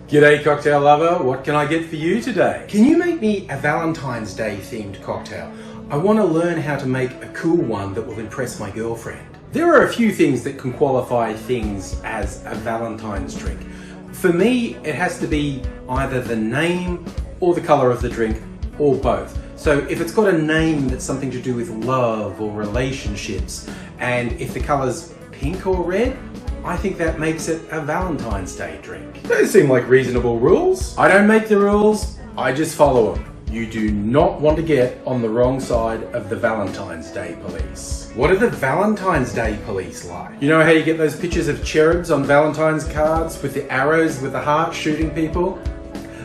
G'day cocktail lover, what can I get for you today? Can you make me a Valentine's Day themed cocktail? I want to learn how to make a cool one that will impress my girlfriend. There are a few things that can qualify things as a Valentine's drink. For me, it has to be either the name or the colour of the drink, or both. So if it's got a name that's something to do with love or relationships, and if the colour's pink or red, I think that makes it a Valentine's Day drink. Those seem like reasonable rules. I don't make the rules, I just follow them. You do not want to get on the wrong side of the Valentine's Day police. What are the Valentine's Day police like? You know how you get those pictures of cherubs on Valentine's cards with the arrows with the heart shooting people?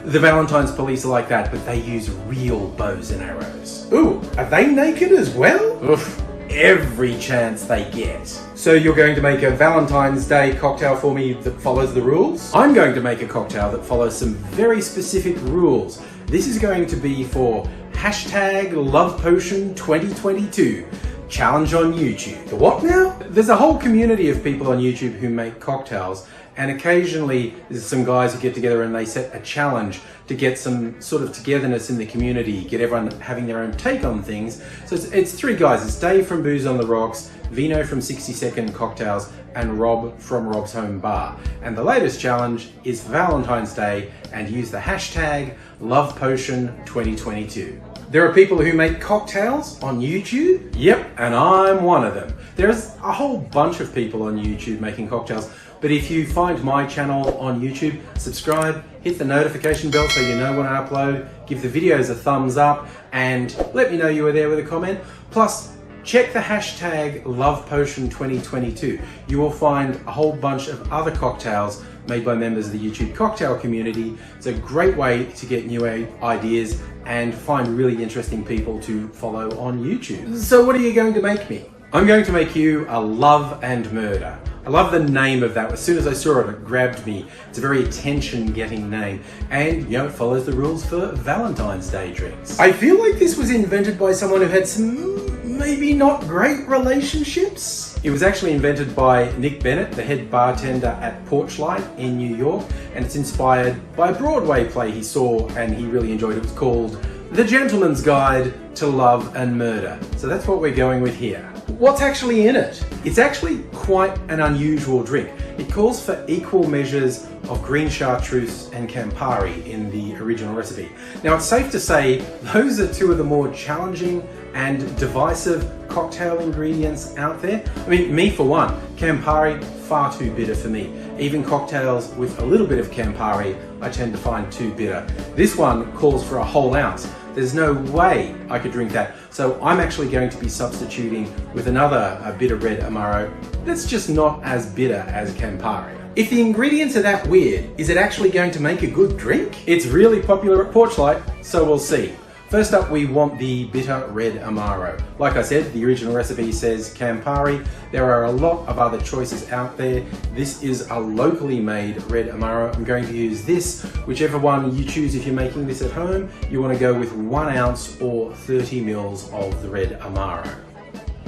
The Valentine's police are like that, but they use real bows and arrows. Ooh, are they naked as well? Oof, every chance they get. So you're going to make a Valentine's Day cocktail for me that follows the rules? I'm going to make a cocktail that follows some very specific rules. This is going to be for #LovePotion2022 challenge on YouTube. The what now? There's a whole community of people on YouTube who make cocktails, and occasionally there's some guys who get together and they set a challenge to get some sort of togetherness in the community, get everyone having their own take on things. So it's three guys. It's Dave from Booze on the Rocks, Vino from 60 Second Cocktails, and Rob from Rob's Home Bar. And the latest challenge is Valentine's Day, and use the #LovePotion2022. There are people who make cocktails on YouTube. Yep, and I'm one of them. There's a whole bunch of people on YouTube making cocktails, but if you find my channel on YouTube, subscribe, hit the notification bell so you know when I upload, give the videos a thumbs up, and let me know you were there with a comment. Plus, check the #LovePotion2022. You will find a whole bunch of other cocktails made by members of the YouTube cocktail community. It's a great way to get new ideas and find really interesting people to follow on YouTube. So what are you going to make me? I'm going to make you a Love and Murder. I love the name of that. As soon as I saw it, it grabbed me. It's a very attention-getting name. And, you know, it follows the rules for Valentine's Day drinks. I feel like this was invented by someone who had some maybe not great relationships. It was actually invented by Nick Bennett, the head bartender at Porchlight in New York, and it's inspired by a Broadway play he saw and he really enjoyed. It was called The Gentleman's Guide to Love and Murder. So that's what we're going with here. What's actually in it? It's actually quite an unusual drink. It calls for equal measures of green chartreuse and campari in the original recipe. Now it's safe to say those are two of the more challenging and divisive cocktail ingredients out there. I mean, me for one, Campari, far too bitter for me. Even cocktails with a little bit of Campari, I tend to find too bitter. This one calls for a whole ounce. There's no way I could drink that. So I'm actually going to be substituting with another bitter red Amaro that's just not as bitter as Campari. If the ingredients are that weird, is it actually going to make a good drink? It's really popular at Porchlight, so we'll see. First up, we want the bitter red Amaro. Like I said, the original recipe says Campari. There are a lot of other choices out there. This is a locally made red Amaro. I'm going to use this, whichever one you choose if you're making this at home. You want to go with 1 ounce or 30 mils of the red Amaro.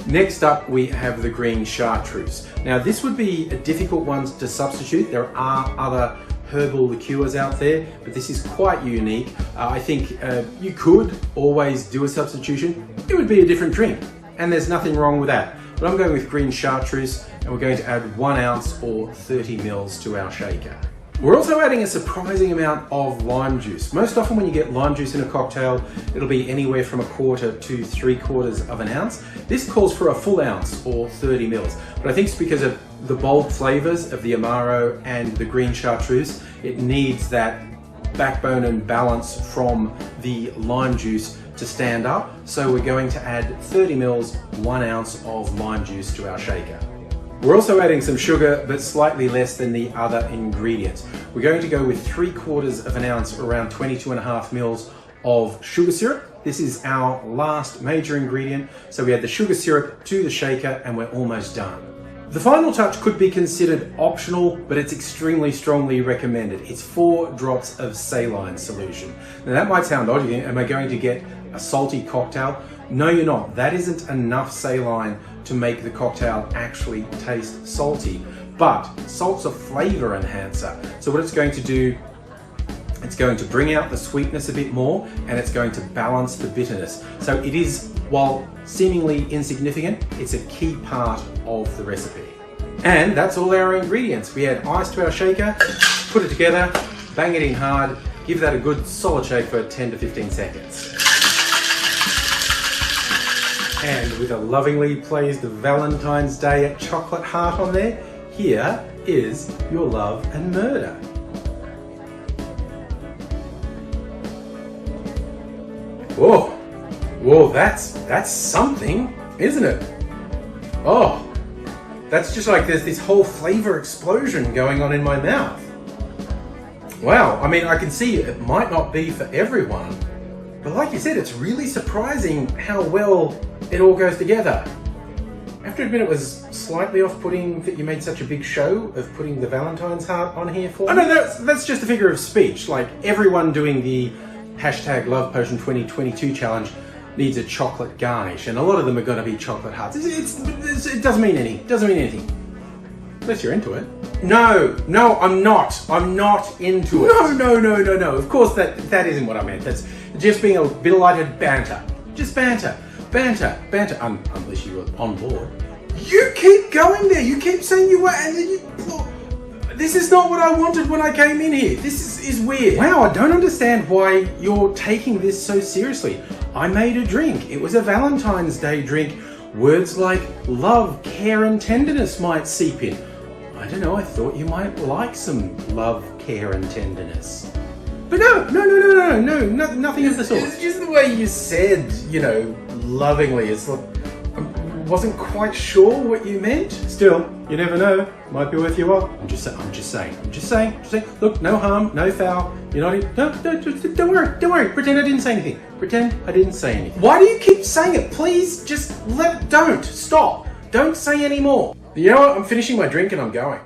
Next up, we have the green chartreuse. Now, this would be a difficult one to substitute. There are other herbal liqueurs out there, but this is quite unique. I think you could always do a substitution. It would be a different drink, and there's nothing wrong with that. But I'm going with green chartreuse, and we're going to add 1 ounce or 30 mils to our shaker. We're also adding a surprising amount of lime juice. Most often when you get lime juice in a cocktail, it'll be anywhere from 1/4 to 3/4 of an ounce. This calls for a full ounce or 30 mils. But I think it's because of the bold flavors of the Amaro and the green chartreuse. It needs that backbone and balance from the lime juice to stand up. So we're going to add 30 mils, 1 ounce of lime juice to our shaker. We're also adding some sugar, but slightly less than the other ingredients. We're going to go with 3/4 of an ounce, around 22.5 mils of sugar syrup. This is our last major ingredient. So we add the sugar syrup to the shaker and we're almost done. The final touch could be considered optional, but it's extremely strongly recommended. It's 4 drops of saline solution. Now that might sound odd. You think, am I going to get a salty cocktail? No, you're not. That isn't enough saline to make the cocktail actually taste salty. But salt's a flavor enhancer. So what it's going to do It's going to bring out the sweetness a bit more, and it's going to balance the bitterness. So it is, while seemingly insignificant, it's a key part of the recipe. And that's all our ingredients. We add ice to our shaker, put it together, bang it in hard, give that a good solid shake for 10 to 15 seconds. And with a lovingly placed Valentine's Day chocolate heart on there, here is your love and murder. Whoa, whoa, that's something, isn't it? Oh, that's just like there's this whole flavor explosion going on in my mouth. Wow, I mean, I can see it might not be for everyone, but like you said, it's really surprising how well it all goes together. I have to admit it was slightly off-putting that you made such a big show of putting the Valentine's heart on here for me. Oh no, that's just a figure of speech. Like everyone doing the hashtag Love Potion 2022 challenge needs a chocolate garnish, and a lot of them are going to be chocolate hearts. It doesn't mean anything. Unless you're into it. No, I'm not. I'm not into it. No. Of course that isn't what I meant. That's just being a bit of lighted banter. Just banter. Unless you were on board. You keep going there. You keep saying you were, and then you... This is not what I wanted when I came in here. This is weird. Wow, I don't understand why you're taking this so seriously. I made a drink. It was a Valentine's Day drink. Words like love, care, and tenderness might seep in. I don't know, I thought you might like some love, care, and tenderness. But no, nothing of the sort. It's just the way you said, lovingly. It's like, I wasn't quite sure what you meant. Still, you never know. Might be worth your while. I'm just saying. Look, no harm, no foul. You're not. Don't worry. Pretend I didn't say anything. Pretend I didn't say anything. Why do you keep saying it? Please, just don't stop. Don't say any more. You know what? I'm finishing my drink and I'm going.